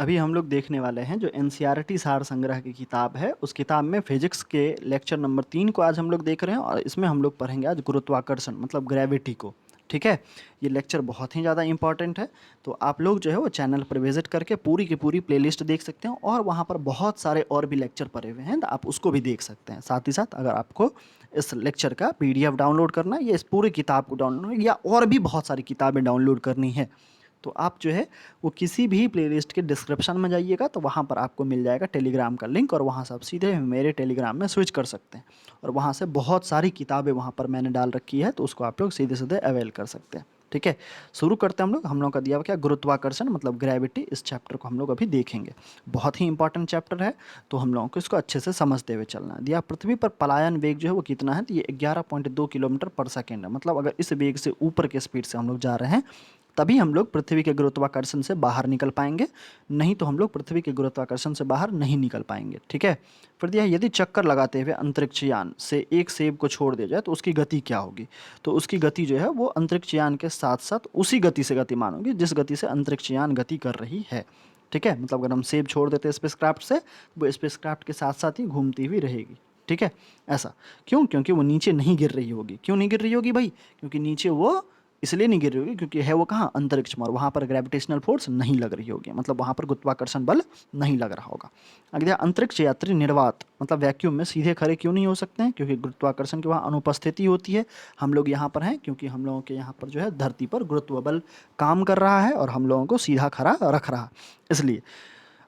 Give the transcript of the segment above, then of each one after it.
अभी हम लोग देखने वाले हैं जो एनसीईआरटी सार संग्रह की किताब है, उस किताब में फिजिक्स के लेक्चर नंबर 3 को आज हम लोग देख रहे हैं और इसमें हम लोग पढ़ेंगे आज गुरुत्वाकर्षण मतलब ग्रेविटी को। ठीक है, ये लेक्चर बहुत ही ज़्यादा इंपॉर्टेंट है। तो आप लोग जो है वो चैनल पर विजिट करके पूरी की पूरी प्लेलिस्ट देख सकते हैं और वहाँ पर बहुत सारे और भी लेक्चर पड़े हुए हैं, तो आप उसको भी देख सकते हैं। साथ ही साथ अगर आपको इस लेक्चर का पीडीएफ डाउनलोड करना है या इस पूरी किताब को डाउनलोड या और भी बहुत सारी किताबें डाउनलोड करनी है, तो आप जो है वो किसी भी प्लेलिस्ट के डिस्क्रिप्शन में जाइएगा, तो वहाँ पर आपको मिल जाएगा टेलीग्राम का लिंक और वहाँ से आप सीधे मेरे टेलीग्राम में स्विच कर सकते हैं और वहाँ से बहुत सारी किताबें वहाँ पर मैंने डाल रखी है, तो उसको आप लोग सीधे सीधे अवेल कर सकते हैं। ठीक है, शुरू करते हैं हम लोग का दिया हुआ क्या गुरुत्वाकर्षण मतलब ग्रेविटी, इस चैप्टर को हम लोग अभी देखेंगे। बहुत ही इंपॉर्टेंट चैप्टर है, तो हम लोगों को इसको अच्छे से समझते हुए चलना है। दिया पृथ्वी पर पलायन वेग जो है वो कितना है, तो ये 11.2 किलोमीटर पर सेकेंड है। मतलब अगर इस वेग से ऊपर के स्पीड से हम लोग जा रहे हैं तभी हम लोग पृथ्वी के गुरुत्वाकर्षण से बाहर निकल पाएंगे, नहीं तो हम लोग पृथ्वी के गुरुत्वाकर्षण से बाहर नहीं निकल पाएंगे। ठीक है, फिर दिया यदि चक्कर लगाते हुए अंतरिक्ष यान से एक सेब को छोड़ दिया जाए तो उसकी गति क्या होगी। तो उसकी गति जो है वो अंतरिक्ष यान के साथ साथ उसी गति से गतिमान होगी जिस गति से अंतरिक्ष यान गति कर रही है। ठीक है, मतलब अगर हम सेब छोड़ देते हैं स्पेसक्राफ्ट से, वो स्पेसक्राफ्ट के साथ साथ ही घूमती हुई रहेगी। ठीक है, ऐसा क्यों, क्योंकि वो नीचे नहीं गिर रही होगी। क्यों नहीं गिर रही होगी भाई, क्योंकि नीचे वो इसलिए नहीं गिर रही होगी क्योंकि है वो कहाँ, अंतरिक्ष में, और वहाँ पर ग्रेविटेशनल फोर्स नहीं लग रही होगी, मतलब वहाँ पर गुरुत्वाकर्षण बल नहीं लग रहा होगा। अगर देखिए अंतरिक्ष यात्री निर्वात मतलब वैक्यूम में सीधे खड़े क्यों नहीं हो सकते हैं, क्योंकि गुरुत्वाकर्षण की वहाँ अनुपस्थिति होती है। हम लोग यहाँ पर हैं क्योंकि हम लोगों के यहाँ पर जो है धरती पर गुरुत्व बल काम कर रहा है और हम लोगों को सीधा खड़ा रख रहा है, इसलिए।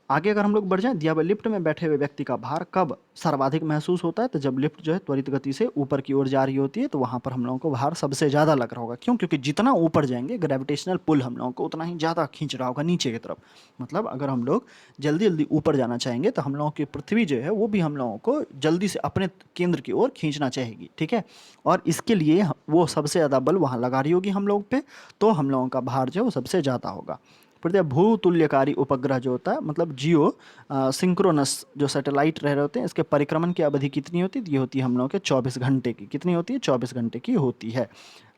आगे अगर हम लोग बढ़ जाएं, दिया हुआ लिफ्ट में बैठे हुए व्यक्ति का भार कब सर्वाधिक महसूस होता है, तो जब लिफ्ट जो है त्वरित गति से ऊपर की ओर जा रही होती है, तो वहाँ पर हम लोगों को भार सबसे ज़्यादा लग रहा होगा। क्यों, क्योंकि जितना ऊपर जाएंगे ग्रेविटेशनल पुल हम लोगों को उतना ही ज़्यादा खींच रहा होगा नीचे की तरफ। मतलब अगर हम लोग जल्दी जल्दी ऊपर जाना चाहेंगे तो हम लोगों की पृथ्वी जो है वो भी हम लोगों को जल्दी से अपने केंद्र की ओर खींचना चाहेगी। ठीक है, और इसके लिए वो सबसे ज़्यादा बल वहाँ लगा रही होगी हम लोग पे, तो हम लोगों का भार जो है वो सबसे ज़्यादा होगा। फिर भूतुल्यकारी उपग्रह जो होता है मतलब जियो सिंक्रोनस जो सैटेलाइट रह रहे होते हैं, इसके परिक्रमण की अवधि कितनी होती है, ये होती है हम लोगों के 24 घंटे की। कितनी होती है, 24 घंटे की होती है।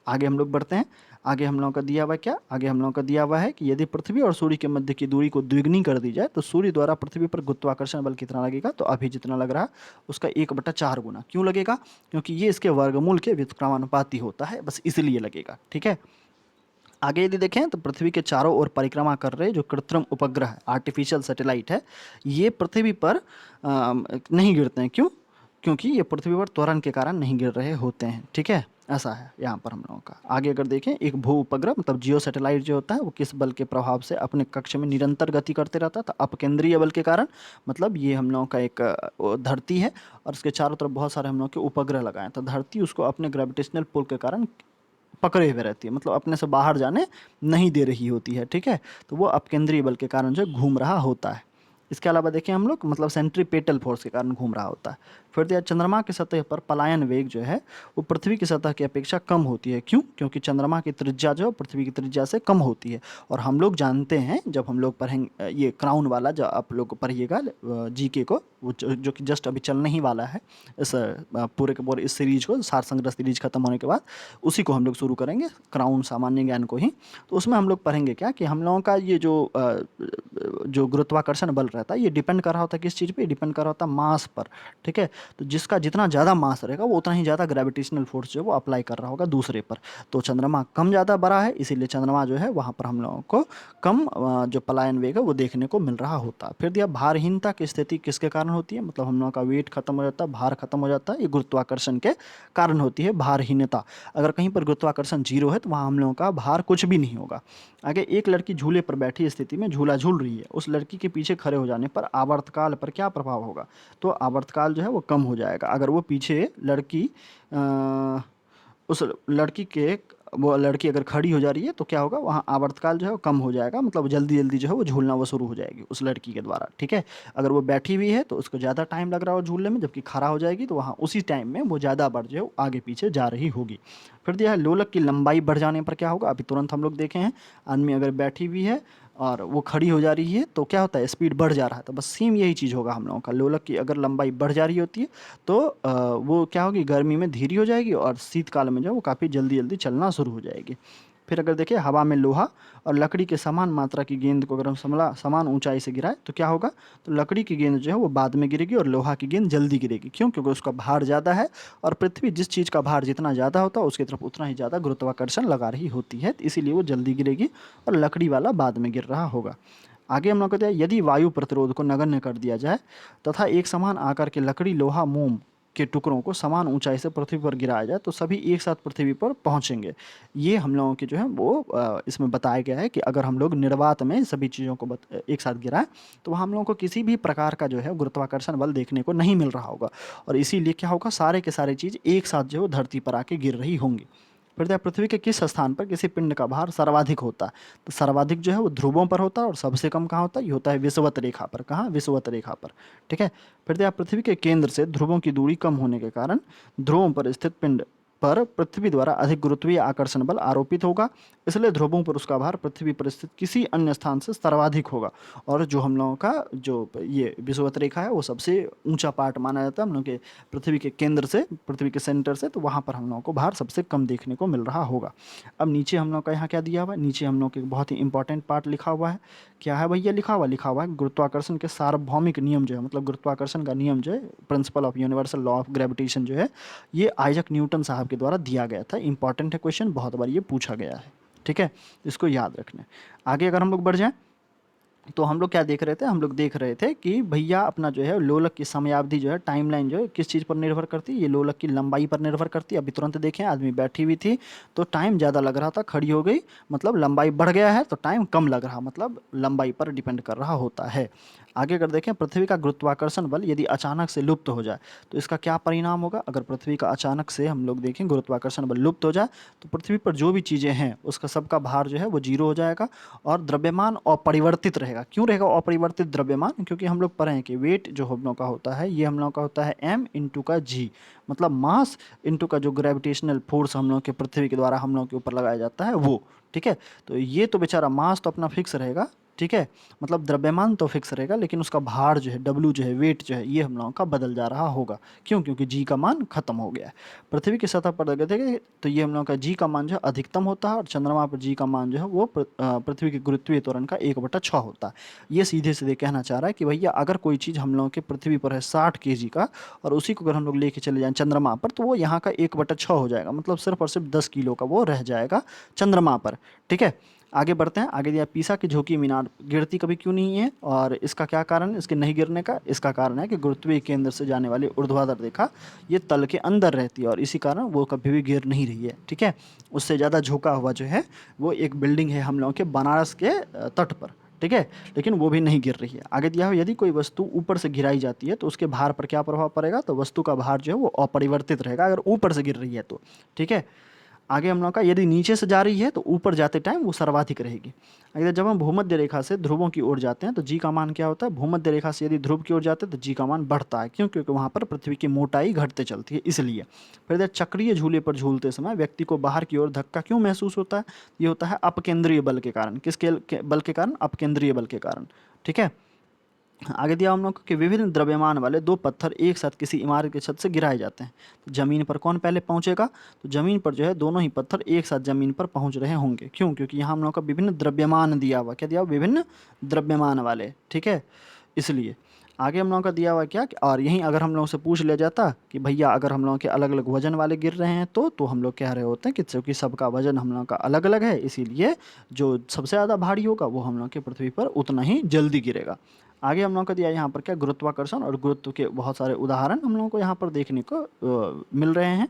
आगे हम लोग बढ़ते हैं। आगे हम लोगों का दिया हुआ है क्या, आगे हम लोगों का दिया हुआ है कि यदि पृथ्वी और सूर्य के मध्य की दूरी को द्विगुनी कर दी जाए तो सूर्य द्वारा पृथ्वी पर गुरुत्वाकर्षण बल कितना लगेगा, तो अभी जितना लग रहा है उसका 1/4 गुना। क्यों लगेगा, क्योंकि ये इसके वर्गमूल के व्युत्क्रमानुपाती होता है, बस इसलिए लगेगा। ठीक है, आगे यदि देखें तो पृथ्वी के चारों ओर परिक्रमा कर रहे जो कृत्रिम उपग्रह है, आर्टिफिशियल सैटेलाइट है, ये पृथ्वी पर नहीं गिरते हैं। क्यों, क्योंकि ये पृथ्वी पर त्वरण के कारण नहीं गिर रहे होते हैं। ठीक है, ऐसा है यहाँ पर हम लोगों का। आगे अगर देखें, एक भू उपग्रह मतलब जियो सैटेलाइट जो होता है वो किस बल के प्रभाव से अपने कक्ष में निरंतर गति करते रहता है, तो अपकेंद्रीय बल के कारण। मतलब ये हम लोगों का एक वो धरती है और उसके चारों तरफ बहुत सारे हम लोग के उपग्रह लगाए, तो धरती उसको अपने ग्रेविटेशनल पुल के कारण पकड़े हुए रहती है, मतलब अपने से बाहर जाने नहीं दे रही होती है। ठीक है, तो वो अपकेंद्रीय बल के कारण जो घूम रहा होता है। इसके अलावा देखें हम लोग मतलब सेंट्रीपेटल फोर्स के कारण घूम रहा होता है। फिर दिया चंद्रमा की सतह पर पलायन वेग जो है वो पृथ्वी की सतह की अपेक्षा कम होती है। क्यों, क्योंकि चंद्रमा की त्रिज्या जो है पृथ्वी की त्रिज्या से कम होती है। और हम लोग जानते हैं, जब हम लोग पढ़ेंगे ये क्राउन वाला जो आप लोग पढ़िएगा जीके को, वो जो कि जस्ट अभी चलने ही वाला है, इस पूरे के पूरे इस सीरीज को, सार संग्रह सीरीज खत्म होने के बाद उसी को हम लोग शुरू करेंगे, क्राउन सामान्य ज्ञान को ही। तो उसमें हम लोग पढ़ेंगे क्या कि हम लोगों का ये जो गुरुत्वाकर्षण बल रहता है ये डिपेंड कर रहा होता है किस चीज़ पे, डिपेंड कर रहा होता है मास पर। ठीक है, तो जिसका जितना ज़्यादा मास रहेगा वो उतना ही ज़्यादा ग्रेविटेशनल फोर्स जो है वो अप्लाई कर रहा होगा दूसरे पर। तो चंद्रमा कम ज़्यादा बड़ा है, इसीलिए चंद्रमा जो है वहाँ पर हम लोगों को कम जो पलायन वेग है वो देखने को मिल रहा होता है। फिर दिया भारहीनता की स्थिति किसके कारण होती है, मतलब हम लोगों का वेट खत्म हो जाता है, भार खत्म हो जाता है, ये गुरुत्वाकर्षण के कारण होती है भारहीनता। अगर कहीं पर गुरुत्वाकर्षण जीरो है तो वहाँ हम लोगों का भार कुछ भी नहीं होगा। आगे, एक लड़की झूले पर बैठी स्थिति में झूला झूल रही है, उस लड़की के पीछे खड़े हो जाने पर आवर्तकाल पर क्या प्रभाव होगा, तो आवर्तकाल जो है वो कम हो जाएगा। अगर वो पीछे लड़की उस लड़की के वो लड़की अगर खड़ी हो जा रही है तो क्या होगा, वहाँ आवर्तकाल जो है वो कम हो जाएगा, मतलब जल्दी जल्दी जो है वो झूलना वो शुरू हो जाएगी उस लड़की के द्वारा। ठीक है, अगर वो बैठी हुई है तो उसको ज़्यादा टाइम लग रहा हो झूलने में, जबकि खड़ा हो जाएगी तो वहाँ उसी टाइम में वो ज़्यादा बार जो है वो आगे पीछे जा रही होगी। फिर दिया है लोलक की लंबाई बढ़ जाने पर क्या होगा, अभी तुरंत हम लोग देखे हैं, आदमी अगर बैठी हुई है और वो खड़ी हो जा रही है तो क्या होता है, स्पीड बढ़ जा रहा है, तो बस सेम यही चीज़ होगा हम लोगों का। लोलक की अगर लंबाई बढ़ जा रही होती है तो वो क्या होगी, गर्मी में धीरी हो जाएगी और शीतकाल में जो है वो काफ़ी जल्दी जल्दी चलना शुरू हो जाएगी। फिर अगर देखिए हवा में लोहा और लकड़ी के समान मात्रा की गेंद को अगर हम समान ऊंचाई से गिराए तो क्या होगा, तो लकड़ी की गेंद जो है वो बाद में गिरेगी और लोहा की गेंद जल्दी गिरेगी। क्यों? क्योंकि उसका भार ज़्यादा है और पृथ्वी जिस चीज़ का भार जितना ज़्यादा होता है उसकी तरफ उतना ही ज़्यादा गुरुत्वाकर्षण लगा रही होती है, तो इसीलिए वो जल्दी गिरेगी और लकड़ी वाला बाद में गिर रहा होगा। आगे हम लोग कहते हैं यदि वायु प्रतिरोध को नगण्य कर दिया जाए तथा एक समान आकार के लकड़ी लोहा मोम के टुकड़ों को समान ऊंचाई से पृथ्वी पर गिराया जाए तो सभी एक साथ पृथ्वी पर पहुंचेंगे। ये हम लोगों की जो है वो इसमें बताया गया है कि अगर हम लोग निर्वात में सभी चीज़ों को एक साथ गिराएं तो वहाँ हम लोगों को किसी भी प्रकार का जो है गुरुत्वाकर्षण बल देखने को नहीं मिल रहा होगा और इसीलिए क्या होगा, सारे के सारे चीज़ एक साथ जो है वो धरती पर आके गिर रही होंगी। फिर देखिए पृथ्वी के किस स्थान पर किसी पिंड का भार सर्वाधिक होता है, तो सर्वाधिक जो है वो ध्रुवों पर होता है और सबसे कम कहाँ होता है, ये होता है विषुवत रेखा पर। कहाँ? विषुवत रेखा पर। ठीक है। फिर देखिए पृथ्वी के केंद्र से ध्रुवों की दूरी कम होने के कारण ध्रुवों पर स्थित पिंड पर पृथ्वी द्वारा अधिक गुरुत्वीय आकर्षण बल आरोपित होगा, इसलिए ध्रुवों पर उसका भार पृथ्वी पर स्थित किसी अन्य स्थान से सर्वाधिक होगा। और जो हम लोगों का जो ये विषुवत रेखा है वो सबसे ऊंचा पार्ट माना जाता है हम लोग के पृथ्वी के केंद्र से, पृथ्वी के सेंटर से, तो वहाँ पर हम लोगों को भार सबसे कम देखने को मिल रहा होगा। अब नीचे हम लोग का यहाँ क्या दिया हुआ है, नीचे हम लोग के बहुत ही इंपॉर्टेंट पार्ट लिखा हुआ है। क्या है भैया लिखा हुआ है गुरुत्वाकर्षण के सार्वभौमिक नियम जो है, मतलब गुरुत्वाकर्षण का नियम जो है, principle of universal law of gravitation जो है, ये आइजक न्यूटन साहब के द्वारा दिया गया था। इंपॉर्टेंट है क्वेश्चन, बहुत बार ये पूछा गया है। ठीक है, इसको याद रखना है। आगे अगर हम लोग बढ़ जाएं तो हम लोग क्या देख रहे थे, हम लोग देख रहे थे कि भैया अपना जो है लोलक की समयावधि जो है, टाइमलाइन जो है किस चीज़ पर निर्भर करती है, ये लोलक की लंबाई पर निर्भर करती है। अभी तुरंत देखें आदमी बैठी हुई थी तो टाइम ज़्यादा लग रहा था, खड़ी हो गई मतलब लंबाई बढ़ गया है, तो टाइम कम लग रहा मतलब लंबाई पर डिपेंड कर रहा होता है। आगे अगर देखें पृथ्वी का गुरुत्वाकर्षण बल यदि अचानक से लुप्त हो जाए तो इसका क्या परिणाम होगा। अगर पृथ्वी का अचानक से हम लोग देखें गुरुत्वाकर्षण बल लुप्त हो जाए तो पृथ्वी पर जो भी चीज़ें हैं उसका सबका भार जो है वो जीरो हो जाएगा और द्रव्यमान अपरिवर्तित रहेगा। क्यों रहेगा अपरिवर्तित द्रव्यमान? क्योंकि हम लोग पढ़े हैं कि वेट जो हम लोग का होता है ये हम लोग का होता है m इंटू का g, मतलब मास इंटू का जो ग्रेविटेशनल फोर्स हम लोग के पृथ्वी के द्वारा हम लोग के ऊपर लगाया जाता है वो। ठीक है, तो ये तो बेचारा मास तो अपना फिक्स रहेगा, ठीक है, मतलब द्रव्यमान तो फिक्स रहेगा लेकिन उसका भार जो है डब्ल्यू जो है वेट जो है ये हम लोगों का बदल जा रहा होगा। क्यों? क्योंकि जी का मान खत्म हो गया है। पृथ्वी की सतह पर अगर देखें तो ये हम लोगों का जी का मान जो है अधिकतम होता है और चंद्रमा पर जी का मान जो है वो पृथ्वी के गुरुत्वीय त्वरण का 1/6 होता है। ये सीधे सीधे कहना चाह रहा है कि भैया अगर कोई चीज़ हम लोगों के पृथ्वी पर है 60 kg का और उसी को अगर हम लोग लेके चले जाएं चंद्रमा पर तो वो यहाँ का 1/6 हो जाएगा, मतलब सिर्फ और सिर्फ 10 किलो का वो रह जाएगा चंद्रमा पर। ठीक है, आगे बढ़ते हैं। आगे दिया पीसा की झोंकी मीनार गिरती कभी क्यों नहीं है और इसका क्या कारण है इसके नहीं गिरने का? इसका कारण है कि गुरुत्वीय केंद्र से जाने वाली ऊर्ध्वाधर रेखा ये तल के अंदर रहती है और इसी कारण वो कभी भी गिर नहीं रही है। ठीक है, उससे ज़्यादा झुका हुआ जो है वो एक बिल्डिंग है हम लोगों के बनारस के तट पर। ठीक है, लेकिन वो भी नहीं गिर रही है। आगे दिया हो यदि कोई वस्तु ऊपर से गिराई जाती है तो उसके भार पर क्या प्रभाव पड़ेगा, तो वस्तु का भार जो है वो अपरिवर्तित रहेगा अगर ऊपर से गिर रही है तो। ठीक है, आगे हम लोग का यदि नीचे से जा रही है तो ऊपर जाते टाइम वो सर्वाधिक रहेगी। अगर जब हम भूमध्य रेखा से ध्रुवों की ओर जाते हैं तो जी का मान क्या होता है, भूमध्य रेखा से यदि ध्रुव की ओर जाते हैं तो जी का मान बढ़ता है। क्यों? क्योंकि वहाँ पर पृथ्वी की मोटाई घटते चलती है इसलिए। फिर इधर चक्रीय झूले पर झूलते समय व्यक्ति को बाहर की ओर धक्का क्यों महसूस होता है? ये होता है अपकेंद्रीय बल के कारण। किसके बल के कारण? अपकेंद्रीय बल के कारण। ठीक है, आगे दिया हम लोग को कि विभिन्न द्रव्यमान वाले दो पत्थर एक साथ किसी इमारत की छत से गिराए जाते हैं तो जमीन पर कौन पहले पहुंचेगा, तो जमीन पर जो है दोनों ही पत्थर एक साथ जमीन पर पहुंच रहे होंगे। क्यों? क्योंकि यहाँ हम लोग का विभिन्न द्रव्यमान दिया हुआ, क्या दिया हुआ? विभिन्न द्रव्यमान वाले। ठीक है, इसलिए आगे हम लोगों का दिया हुआ क्या कि और यहीं अगर हम लोगों से पूछ लिया जाता कि भैया अगर हम लोगों के अलग अलग वजन वाले गिर रहे हैं तो हम लोग कह रहे होते हैं कि क्योंकि सबका वजन हम लोगों का अलग अलग है इसीलिए जो सबसे ज़्यादा भारी होगा वो हम लोग के पृथ्वी पर उतना ही जल्दी गिरेगा। आगे हम लोगों को दिया यहाँ पर क्या गुरुत्वाकर्षण और गुरुत्व के बहुत सारे उदाहरण हम लोगों को यहाँ पर देखने को मिल रहे हैं।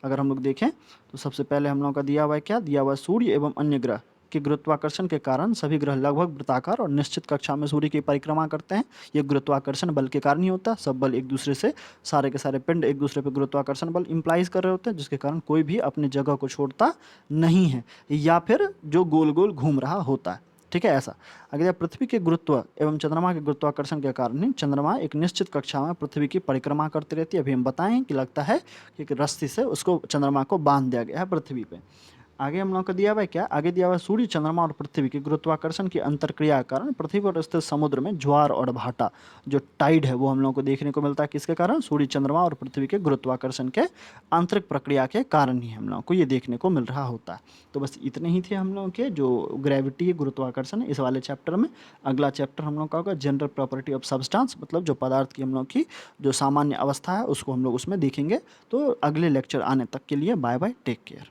अगर हम लोग देखें तो सबसे पहले हम लोगों का दिया हुआ है क्या दिया हुआ है, सूर्य एवं अन्य ग्रह के गुरुत्वाकर्षण के कारण सभी ग्रह लगभग वृत्ताकार और निश्चित कक्षा में सूर्य की परिक्रमा करते हैं। ये गुरुत्वाकर्षण बल के कारण ही होता है। सब बल एक दूसरे से, सारे के सारे पिंड एक दूसरे पर गुरुत्वाकर्षण बल इम्प्लाइज कर रहे होते हैं जिसके कारण कोई भी अपनी जगह को छोड़ता नहीं है या फिर जो गोल गोल घूम रहा होता है। ठीक है, ऐसा। अगर पृथ्वी के गुरुत्व एवं चंद्रमा के गुरुत्वाकर्षण के कारण ही चंद्रमा एक निश्चित कक्षा में पृथ्वी की परिक्रमा करती रहती है। अभी हम बताएं कि लगता है कि एक रस्सी से उसको चंद्रमा को बांध दिया गया है पृथ्वी पे। आगे हम लोग को दिया हुआ है क्या, आगे दिया हुआ है सूर्य चंद्रमा और पृथ्वी के गुरुत्वाकर्षण की अंतरक्रिया के कारण पृथ्वी पर स्थित समुद्र में ज्वार और भाटा, जो टाइड है, वो हम लोग को देखने को मिलता है किसके कारण, सूर्य चंद्रमा और पृथ्वी के गुरुत्वाकर्षण के आंतरिक प्रक्रिया के कारण ही हम लोग को ये देखने को मिल रहा होता है। तो बस इतने ही थे हम लोग के जो ग्रेविटी गुरुत्वाकर्षण है इस वाले चैप्टर में। अगला चैप्टर हम लोग का होगा जनरल प्रॉपर्टी ऑफ सब्सटेंस, मतलब जो पदार्थ की हम लोग की जो सामान्य अवस्था है उसको हम लोग उसमें देखेंगे। तो अगले लेक्चर आने तक के लिए बाय बाय, टेक केयर।